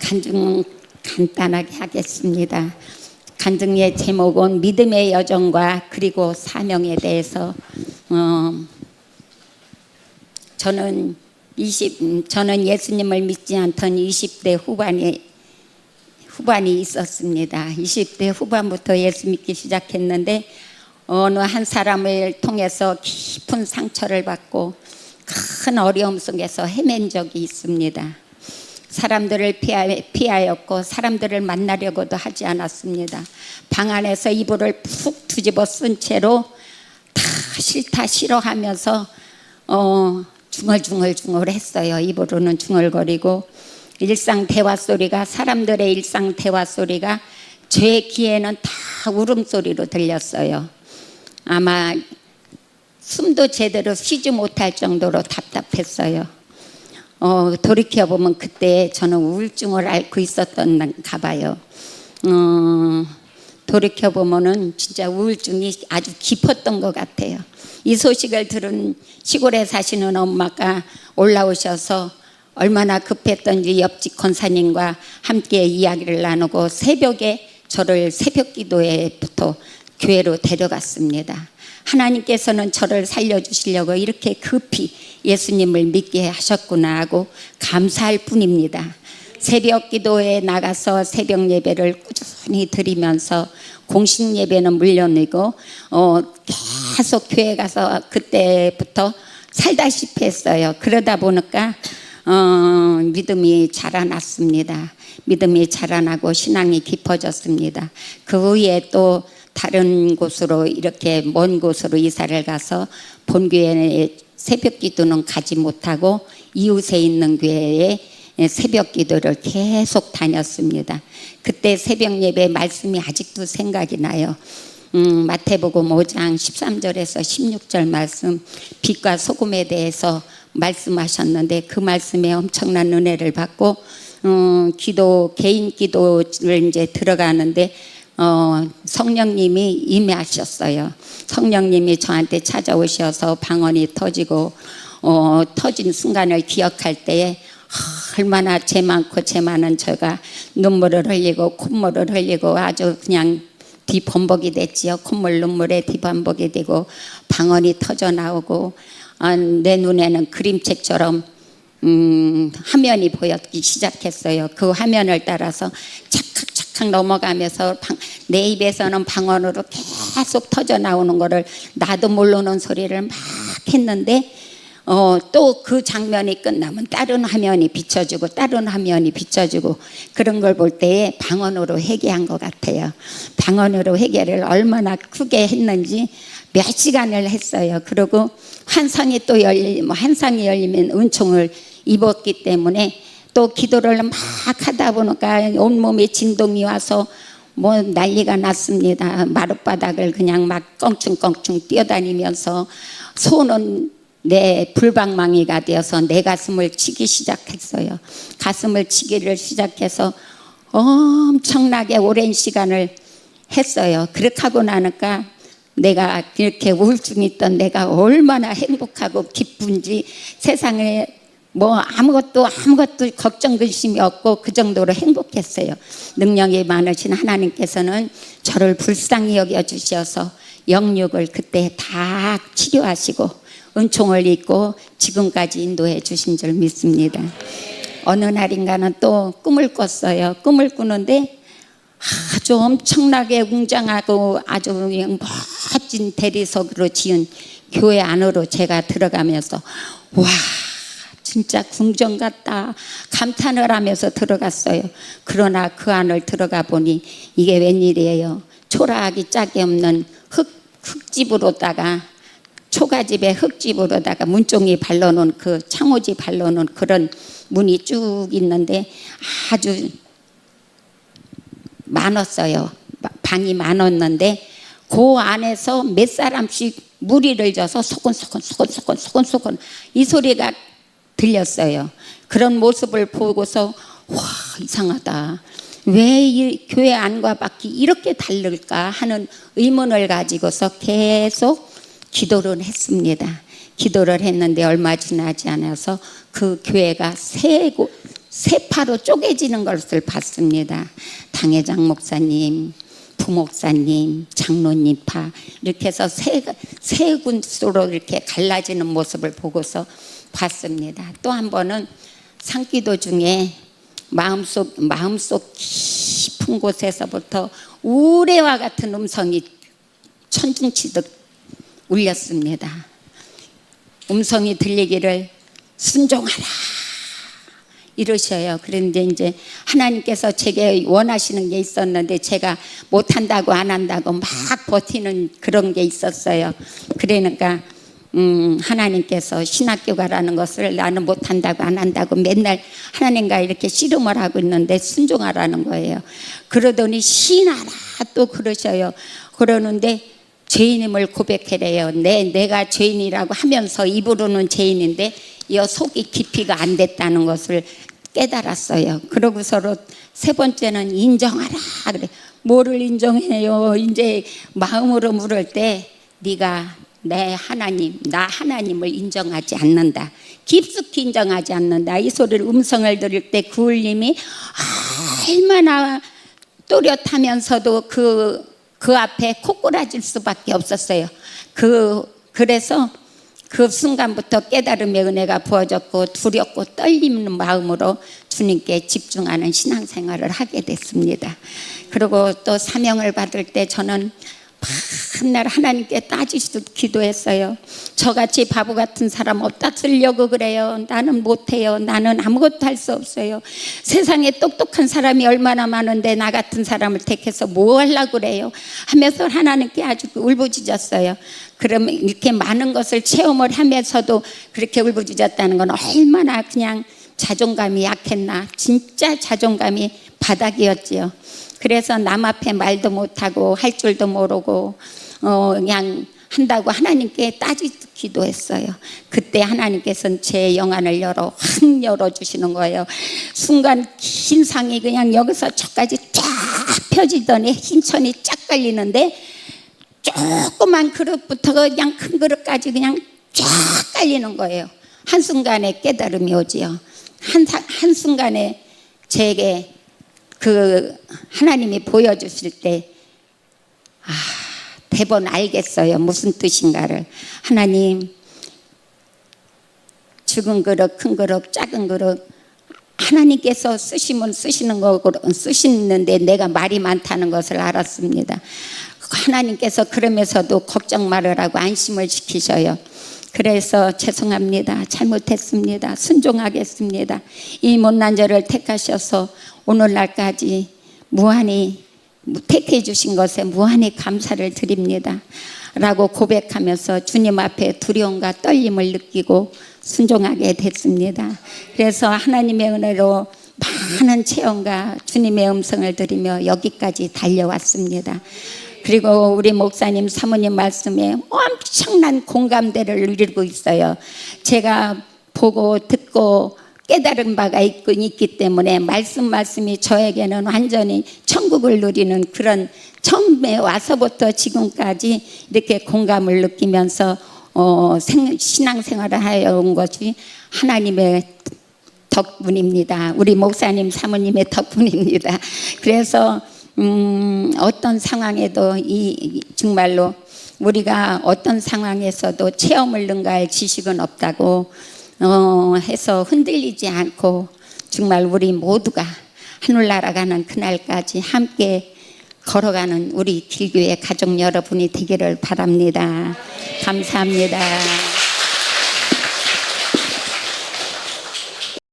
간증 간단하게 하겠습니다. 간증의 제목은 믿음의 여정과 그리고 사명에 대해서 저는 예수님을 믿지 않던 20대 후반이 있었습니다. 20대 후반부터 예수 믿기 시작했는데 어느 한 사람을 통해서 깊은 상처를 받고 큰 어려움 속에서 헤맨 적이 있습니다. 사람들을 피하였고 사람들을 만나려고도 하지 않았습니다. 방 안에서 이불을 푹 뒤집어 쓴 채로 다 싫다 싫어하면서 중얼중얼 했어요. 입으로는 중얼거리고 일상 대화 소리가 사람들의 일상 대화 소리가 제 귀에는 다 울음소리로 들렸어요. 아마 숨도 제대로 쉬지 못할 정도로 답답했어요. 돌이켜보면 그때 저는 우울증을 앓고 있었던가 봐요. 돌이켜보면은 진짜 우울증이 아주 깊었던 것 같아요. 이 소식을 들은 시골에 사시는 엄마가 올라오셔서 얼마나 급했던지 옆집 권사님과 함께 이야기를 나누고 새벽에 저를 새벽 기도회부터 교회로 데려갔습니다. 하나님께서는 저를 살려주시려고 이렇게 급히 예수님을 믿게 하셨구나 하고 감사할 뿐입니다. 새벽 기도에 나가서 새벽 예배를 꾸준히 드리면서 공식 예배는 물론이고 계속 교회 가서 그때부터 살다시피 했어요. 그러다 보니까 믿음이 자라났습니다. 믿음이 자라나고 신앙이 깊어졌습니다. 그 후에 또 다른 곳으로 이렇게 먼 곳으로 이사를 가서 본교회에 새벽 기도는 가지 못하고 이웃에 있는 교회에 새벽 기도를 계속 다녔습니다. 그때 새벽 예배 말씀이 아직도 생각이 나요. 마태복음 5장 13절에서 16절 말씀 빛과 소금에 대해서 말씀하셨는데 그 말씀에 엄청난 은혜를 받고 개인 기도를 이제 들어가는데 성령님이 임하셨어요. 성령님이 저한테 찾아오셔서 방언이 터지고 터진 순간을 기억할 때에 얼마나 죄 많은 제가 눈물을 흘리고 콧물을 흘리고 아주 그냥 뒤범벅이 됐지요. 콧물 눈물에 뒤범벅이 되고 방언이 터져 나오고 내 눈에는 그림책처럼 화면이 보였기 시작했어요. 그 화면을 따라서 착착 넘어가면서 내 입에서는 방언으로 계속 터져 나오는 거를 나도 모르는 소리를 막 했는데 또 그 장면이 끝나면 다른 화면이 비춰지고 다른 화면이 비춰지고 그런 걸 볼 때에 방언으로 회개한 것 같아요. 방언으로 회개를 얼마나 크게 했는지 몇 시간을 했어요. 그리고 환상이 열리면 은총을 입었기 때문에 또 기도를 막 하다 보니까 온몸에 진동이 와서 뭐 난리가 났습니다. 마룻바닥을 그냥 막 껑충껑충 뛰어다니면서 손은 내 불방망이가 되어서 내 가슴을 치기 시작했어요. 가슴을 치기를 시작해서 엄청나게 오랜 시간을 했어요. 그렇게 하고 나니까 내가 이렇게 우울증이 있던 내가 얼마나 행복하고 기쁜지 세상에 뭐 아무것도 걱정 근심이 없고 그 정도로 행복했어요. 능력이 많으신 하나님께서는 저를 불쌍히 여겨주셔서 영육을 그때 다 치료하시고 은총을 입고 지금까지 인도해 주신 줄 믿습니다. 어느 날인가는 또 꿈을 꿨어요. 꿈을 꾸는데 아주 엄청나게 웅장하고 아주 멋진 대리석으로 지은 교회 안으로 제가 들어가면서 와 진짜 궁전 같다 감탄을 하면서 들어갔어요. 그러나 그 안을 들어가 보니 이게 웬일이에요. 초라하기 짝이 없는 흙집으로다가 초가집에 흙집으로다가 문종이 발라놓은 그 창호지 발라놓은 그런 문이 쭉 있는데 아주 많았어요. 방이 많았는데 그 안에서 몇 사람씩 무리를 져서 소곤소곤 이 소리가 들렸어요. 그런 모습을 보고서 와 이상하다. 왜 이 교회 안과 밖이 이렇게 다를까 하는 의문을 가지고서 계속 기도를 했습니다. 기도를 했는데 얼마 지나지 않아서 그 교회가 세파로 쪼개지는 것을 봤습니다. 당회장 목사님, 부목사님, 장로님파 이렇게 해서 세 군수로 이렇게 갈라지는 모습을 보고서 봤습니다. 또 한 번은 산기도 중에 마음속 깊은 곳에서부터 우레와 같은 음성이 천둥치듯 울렸습니다. 음성이 들리기를 순종하라 이러셔요. 그런데 이제 하나님께서 제게 원하시는 게 있었는데 제가 못한다고 안 한다고 막 버티는 그런 게 있었어요. 그러니까 하나님께서 신학교 가라는 것을 나는 못한다고 안 한다고 맨날 하나님과 이렇게 씨름을 하고 있는데 순종하라는 거예요. 그러더니 신하라 또 그러셔요. 그러는데 죄인임을 고백해래요. 내가 죄인이라고 하면서 입으로는 죄인인데 이 속이 깊이가 안 됐다는 것을 깨달았어요. 그러고 서로 세 번째는 인정하라 그래. 뭐를 인정해요? 이제 마음으로 물을 때 네가 내 하나님, 나 하나님을 인정하지 않는다. 깊숙이 인정하지 않는다. 이 소리를 음성을 들을 때 그 울림이 얼마나 또렷하면서도 그 앞에 코꼬라질 수밖에 없었어요. 그래서 그 순간부터 깨달음의 은혜가 부어졌고 두렵고 떨리는 마음으로 주님께 집중하는 신앙생활을 하게 됐습니다. 그리고 또 사명을 받을 때 저는 맨날 하나님께 따지시듯 기도했어요. 저같이 바보 같은 사람 어디다 쓰려고 그래요. 나는 못해요. 나는 아무것도 할 수 없어요. 세상에 똑똑한 사람이 얼마나 많은데 나 같은 사람을 택해서 뭐 하려고 그래요 하면서 하나님께 아주 울부짖었어요. 그러면 이렇게 많은 것을 체험을 하면서도 그렇게 울부짖었다는 건 얼마나 그냥 자존감이 약했나. 진짜 자존감이 바닥이었지요. 그래서 남 앞에 말도 못하고 할 줄도 모르고 그냥 한다고 하나님께 따지듯 기도했어요. 그때 하나님께서는 제 영안을 확 열어주시는 거예요. 순간 흰 상이 그냥 여기서 저까지 쫙 펴지더니 흰 천이 쫙 깔리는데 조그만 그릇부터 그냥 큰 그릇까지 그냥 쫙 깔리는 거예요. 한순간에 깨달음이 오지요. 한순간에 제게 그 하나님이 보여주실 때 대번 알겠어요. 무슨 뜻인가를. 하나님 죽은 그릇, 큰 그릇, 작은 그릇 하나님께서 쓰시면 쓰시는 거고 쓰시는데 내가 말이 많다는 것을 알았습니다. 하나님께서 그러면서도 걱정 말으라고 안심을 시키셔요. 그래서 죄송합니다. 잘못했습니다. 순종하겠습니다. 이 못난 저를 택하셔서 오늘날까지 무한히 택해 주신 것에 무한히 감사를 드립니다 라고 고백하면서 주님 앞에 두려움과 떨림을 느끼고 순종하게 됐습니다. 그래서 하나님의 은혜로 많은 체험과 주님의 음성을 들으며 여기까지 달려왔습니다. 그리고 우리 목사님 사모님 말씀에 엄청난 공감대를 누리고 있어요. 제가 보고 듣고 깨달은 바가 있기 때문에 말씀이 저에게는 완전히 천국을 누리는 그런 처음에 와서부터 지금까지 이렇게 공감을 느끼면서 신앙생활을 하여 온 것이 하나님의 덕분입니다. 우리 목사님 사모님의 덕분입니다. 그래서 어떤 상황에도 정말로 우리가 어떤 상황에서도 체험을 능가할 지식은 없다고 해서 흔들리지 않고 정말 우리 모두가 하늘나라 가는 그날까지 함께 걸어가는 우리 길교회 가족 여러분이 되기를 바랍니다. 감사합니다.